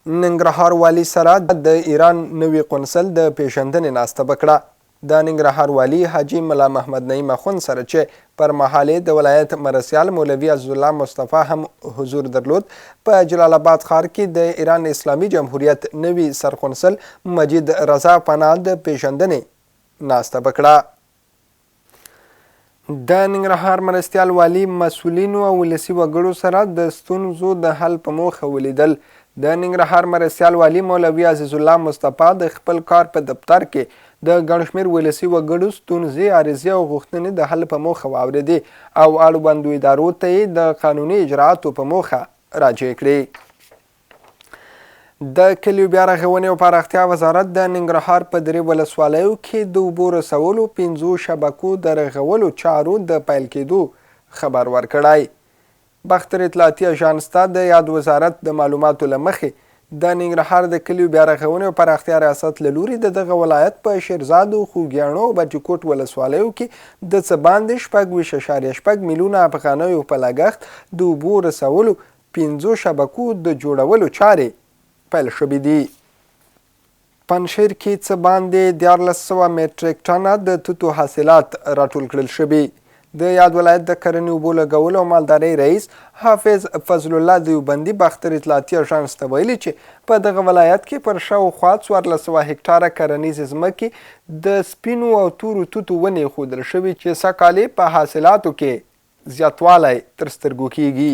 ننګرهار والي سره د ایران نوي قونسل د پیژندنې ناسته وکړه. د ننګرهار والي حاجي ملا محمد نعیم اخوند سره چې پر مهال د ولایت مرسیال مولوي عزالله مصطفی هم حضور درلود، په جلالاباد ښار کې د ایران اسلامي جمهوریت نوي سرقونسل مجید رضا پناه د پیژندنې ناسته وکړه. د ننګرهار مرستیال والي مسؤلینو او ولسي وګړو سره د ستونزو د حل په موخه ولیدل. د ننګرهار مرستیال والي مولوي عزالله مصطفی د خپل کار په دفتر کې د ګڼ شمېر ولسي وګړو ستونزې، عریضې او غوښتنې د حل په موخه واورېدې او اړوندو ادارو ته یې د قانوني اجرااتو په موخه راجع کړې. د کلیو بیا رغونې او پراختیا وزارت د ننګرهار په درې ولسوالیو کې د اوبو رسولو 5 شبکو د رغولو چارو د پیل کېدو خبر ورکړی. باخبر اطلاعاتي اژانس ته د یاد وزارت د معلوماتو له مخې د ننګرهار د کلیو بیا رغونې او پراختیا ریاست له لوري د دغه ولایت په شیرزادو، خوږیاڼو او بټي کوټ ولسوالیو کې د څه باندې 6.6 میلیونه افغانیو په لګښت د اوبو رسولو 5 شبکو د جوړولو چارې پیل شوې دي. پنجشیر کې څه باندې 1400 میټریک ټنه د توتو حاصلات راټول کړل شوي. د یاد ولایت د کرنې اوبو لګولو او مالدارۍ رئیس حافظ فضل الله دیوبندي باخبر اطلاعاتي اژانس ته ویلي چې په دغه ولایت کې پر شاوخوا 1400 هکټاره کرنیزې ځمکې د سپینو او تورو توتو ونې ښودل شوي چې سږ کال په حاصلاتو کې زیاتوالی تر سترګو کیږي.